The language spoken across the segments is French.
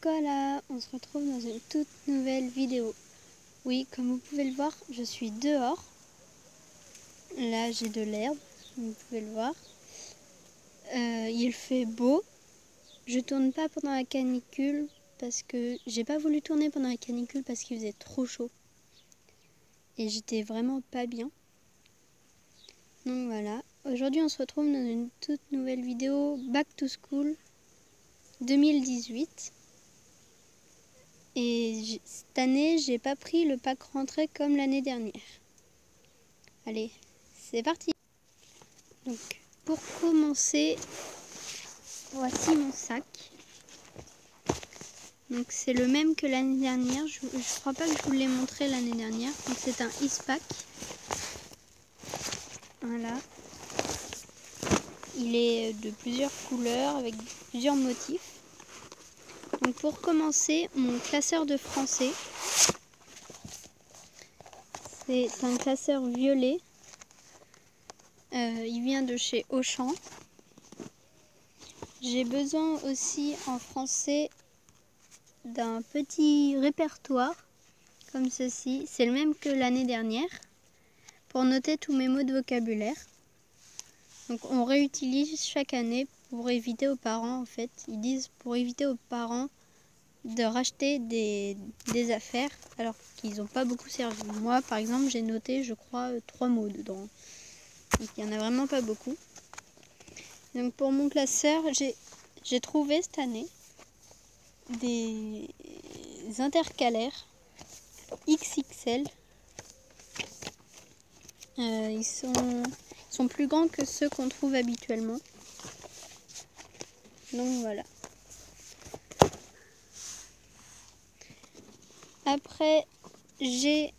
Nicolas, on se retrouve dans une toute nouvelle vidéo. Oui, comme vous pouvez le voir, je suis dehors. Là, j'ai de l'herbe, vous pouvez le voir. Il fait beau. Je tourne pas pendant la canicule parce que j'ai pas voulu tourner pendant la canicule parce qu'il faisait trop chaud. Et j'étais vraiment pas bien. Donc voilà. Aujourd'hui, on se retrouve dans une toute nouvelle vidéo Back to School 2018. Et cette année, j'ai pas pris le pack rentrée comme l'année dernière. Allez, c'est parti. Donc, pour commencer, voici mon sac. Donc, c'est le même que l'année dernière. Je crois pas que je vous l'ai montré l'année dernière. Donc, c'est un Eastpak. Voilà. Il est de plusieurs couleurs avec plusieurs motifs. Donc, pour commencer, mon classeur de français. C'est un classeur violet. Il vient de chez Auchan. J'ai besoin aussi en français d'un petit répertoire comme ceci. C'est le même que l'année dernière pour noter tous mes mots de vocabulaire. Donc on réutilise chaque année pour éviter aux parents, en fait, ils disent pour éviter aux parents de racheter des affaires alors qu'ils n'ont pas beaucoup servi. Moi par exemple j'ai noté je crois 3 mots dedans. Donc il n'y en a vraiment pas beaucoup. Donc pour mon classeur j'ai trouvé cette année des intercalaires XXL. Ils sont plus grands que ceux qu'on trouve habituellement. Donc voilà. Après, j'ai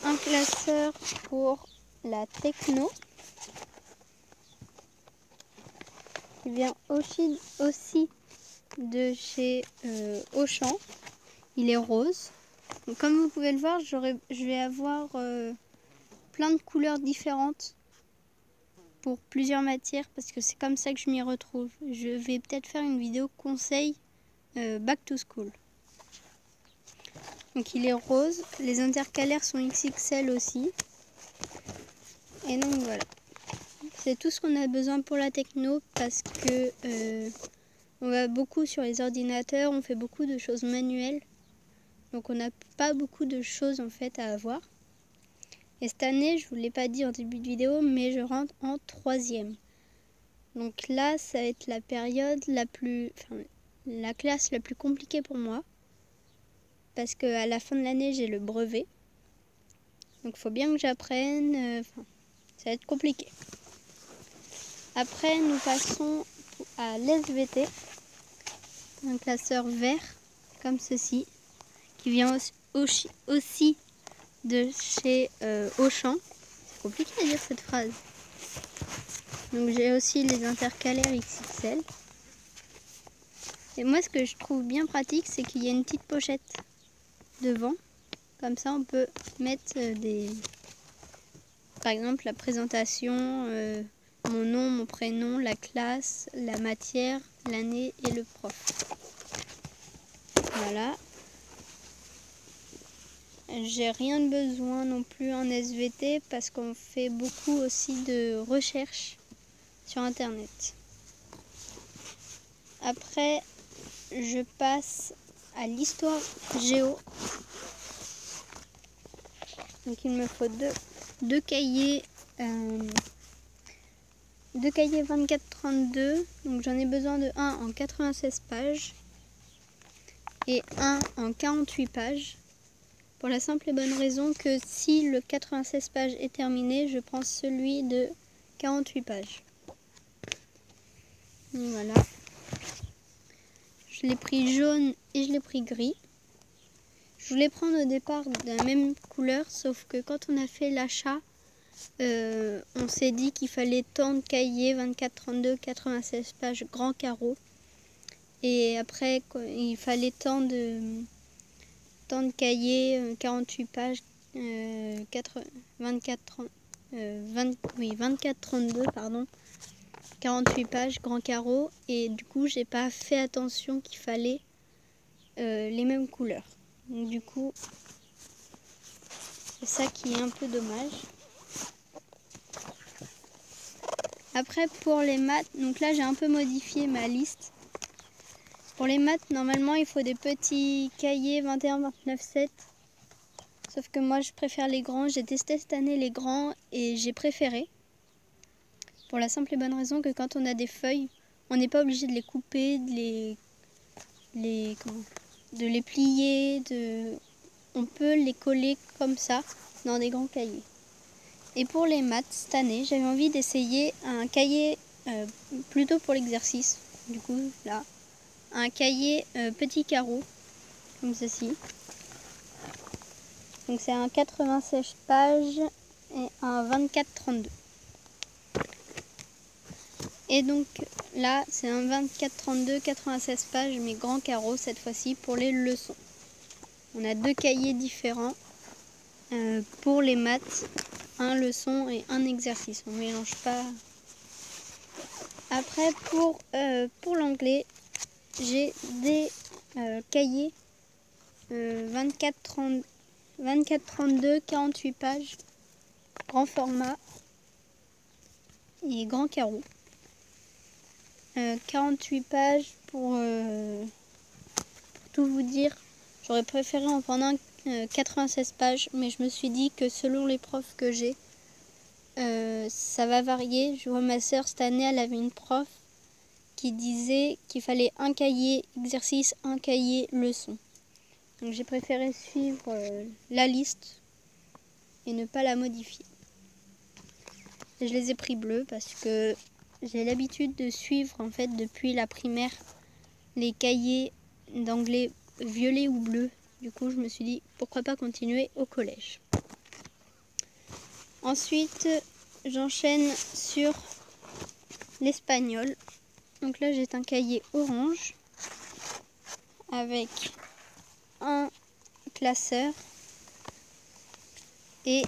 un classeur pour la techno. Il vient aussi de chez Auchan. Il est rose. Donc, comme vous pouvez le voir, je vais avoir plein de couleurs différentes pour plusieurs matières parce que c'est comme ça que je m'y retrouve. Je vais peut-être faire une vidéo conseil Back to School. Donc il est rose, les intercalaires sont XXL aussi. Et donc voilà. C'est tout ce qu'on a besoin pour la techno parce que on va beaucoup sur les ordinateurs, on fait beaucoup de choses manuelles. Donc on n'a pas beaucoup de choses en fait à avoir. Et cette année, je ne vous l'ai pas dit en début de vidéo, mais je rentre en 3e. Donc là, ça va être la période la classe la plus compliquée pour moi. Parce qu'à la fin de l'année, j'ai le brevet. Donc il faut bien que j'apprenne. Ça va être compliqué. Après, nous passons à l'SVT. Un classeur vert, comme ceci, qui vient aussi de chez Auchan. C'est compliqué à dire cette phrase. Donc j'ai aussi les intercalaires XXL. Et moi, ce que je trouve bien pratique, c'est qu'il y a une petite pochette devant. Comme ça, on peut mettre par exemple, la présentation, mon nom, mon prénom, la classe, la matière, l'année et le prof. Voilà. J'ai rien de besoin non plus en SVT parce qu'on fait beaucoup aussi de recherches sur internet. Après, je passe à l'histoire géo. Donc il me faut deux cahiers 24-32. Donc j'en ai besoin de un en 96 pages et un en 48 pages. Pour la simple et bonne raison que si le 96 pages est terminé, je prends celui de 48 pages. Donc voilà. Je l'ai pris jaune et je l'ai pris gris. Je voulais prendre au départ de la même couleur, sauf que quand on a fait l'achat, on s'est dit qu'il fallait tant de cahiers, 24, 32, 96 pages, grand carreau. Et après, il fallait tant de cahiers, 48 pages, 24, 32, pardon, 48 pages, grand carreau. Et du coup, j'ai pas fait attention qu'il fallait les mêmes couleurs. Donc du coup, c'est ça qui est un peu dommage. Après pour les maths, donc là j'ai un peu modifié ma liste. Pour les maths, normalement il faut des petits cahiers 21, 29, 7. Sauf que moi je préfère les grands. J'ai testé cette année les grands et j'ai préféré. Pour la simple et bonne raison que quand on a des feuilles, on n'est pas obligé de les couper, de les plier, on peut les coller comme ça dans des grands cahiers. Et pour les maths, cette année, j'avais envie d'essayer un cahier plutôt pour l'exercice. Du coup, là, un cahier petit carreau, comme ceci. Donc c'est un 96 pages et un 24-32. Et donc là, c'est un 24-32, 96 pages, mais grand carreau cette fois-ci pour les leçons. On a deux cahiers différents pour les maths, un leçon et un exercice. On ne mélange pas. Après, pour l'anglais, j'ai des cahiers 24-32, 48 pages, grand format et grand carreau. 48 pages pour tout vous dire. J'aurais préféré en prendre un 96 pages, mais je me suis dit que selon les profs que j'ai, ça va varier. Je vois ma sœur cette année, elle avait une prof qui disait qu'il fallait un cahier exercice, un cahier leçon. Donc j'ai préféré suivre la liste et ne pas la modifier. Et je les ai pris bleus parce que j'ai l'habitude de suivre en fait depuis la primaire les cahiers d'anglais violet ou bleu. Du coup je me suis dit pourquoi pas continuer au collège. Ensuite j'enchaîne sur l'espagnol. Donc là j'ai un cahier orange avec un classeur et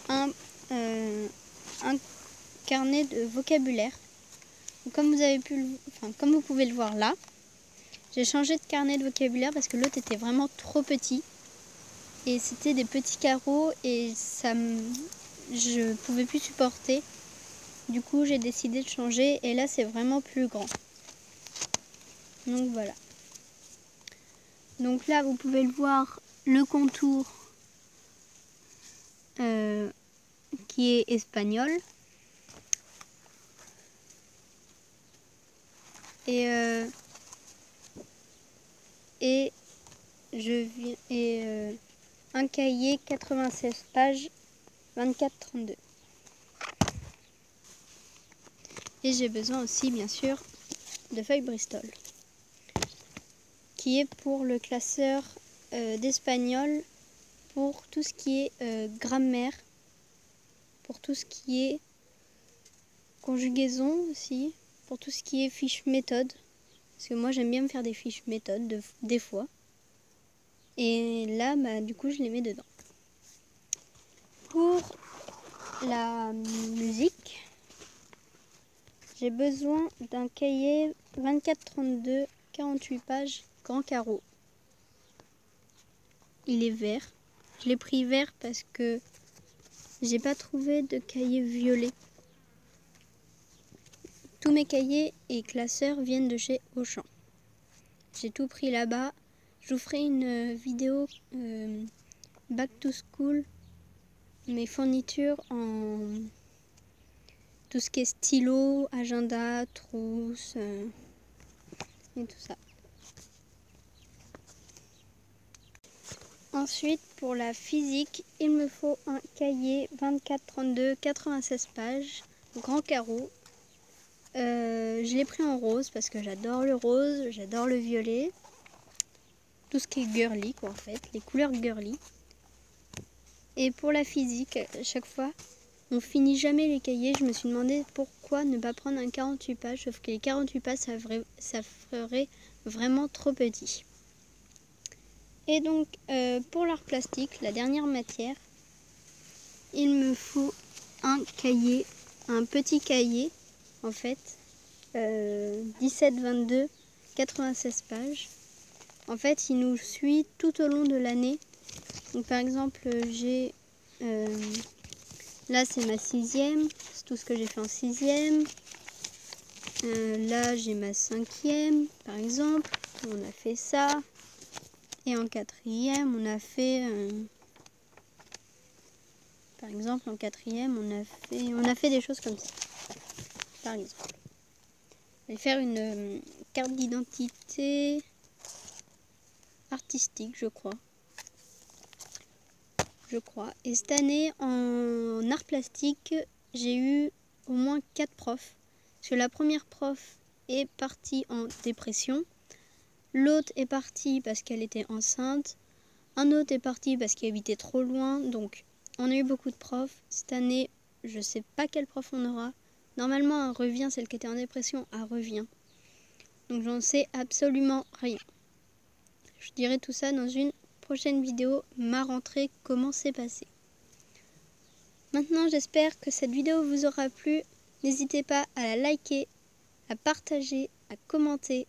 un carnet de vocabulaire. Donc, comme vous pouvez le voir là, j'ai changé de carnet de vocabulaire parce que l'autre était vraiment trop petit et c'était des petits carreaux et je pouvais plus supporter. Du coup j'ai décidé de changer et là c'est vraiment plus grand. Donc voilà. Donc là vous pouvez le voir, le contour qui est espagnol. Un cahier 96 pages 24-32. Et j'ai besoin aussi bien sûr de feuilles Bristol qui est pour le classeur d'espagnol, pour tout ce qui est grammaire, pour tout ce qui est conjugaison aussi, pour tout ce qui est fiches méthode, parce que moi j'aime bien me faire des fiches méthode des fois. Et là, du coup, je les mets dedans. Pour la musique, j'ai besoin d'un cahier 24-32, 48 pages, grand carreau. Il est vert. Je l'ai pris vert parce que j'ai pas trouvé de cahier violet. Tous mes cahiers et classeurs viennent de chez Auchan. J'ai tout pris là-bas. Je vous ferai une vidéo back to school, mes fournitures en tout ce qui est stylo, agenda, trousse et tout ça. Ensuite pour la physique, il me faut un cahier 24-32, 96 pages, grand carreau. Je l'ai pris en rose parce que j'adore le rose, j'adore le violet. Tout ce qui est girly quoi en fait, les couleurs girly. Et pour la physique, à chaque fois, on finit jamais les cahiers. Je me suis demandé pourquoi ne pas prendre un 48 pages, sauf que les 48 pages, ça ferait vraiment trop petit. Et donc, pour l'art plastique, la dernière matière, il me faut un cahier, un petit cahier, en fait, 17-22, 96 pages. En fait, il nous suit tout au long de l'année. Donc par exemple, j'ai... là, c'est ma 6e. C'est tout ce que j'ai fait en 6e. Là, j'ai ma 5e, par exemple. On a fait ça. Et en 4e, on a fait... par exemple, en 4e, on a fait des choses comme ça. Par exemple. Je vais faire une carte d'identité artistique, je crois. Et cette année, en art plastique, j'ai eu au moins 4 profs. Parce que la première prof est partie en dépression. L'autre est partie parce qu'elle était enceinte. Un autre est parti parce qu'il habitait trop loin. Donc, on a eu beaucoup de profs. Cette année, je ne sais pas quel prof on aura. Normalement, elle revient, celle qui était en dépression, elle revient. Donc, j'en sais absolument rien. Je dirai tout ça dans une prochaine vidéo, ma rentrée, comment c'est passé. Maintenant, j'espère que cette vidéo vous aura plu. N'hésitez pas à la liker, à partager, à commenter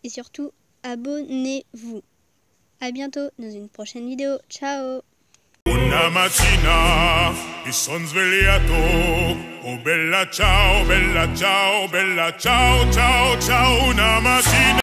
et surtout, abonnez-vous. A bientôt dans une prochaine vidéo. Ciao! Una mattina mi son svegliato, oh bella ciao, bella ciao, bella ciao, ciao, ciao, una mattina.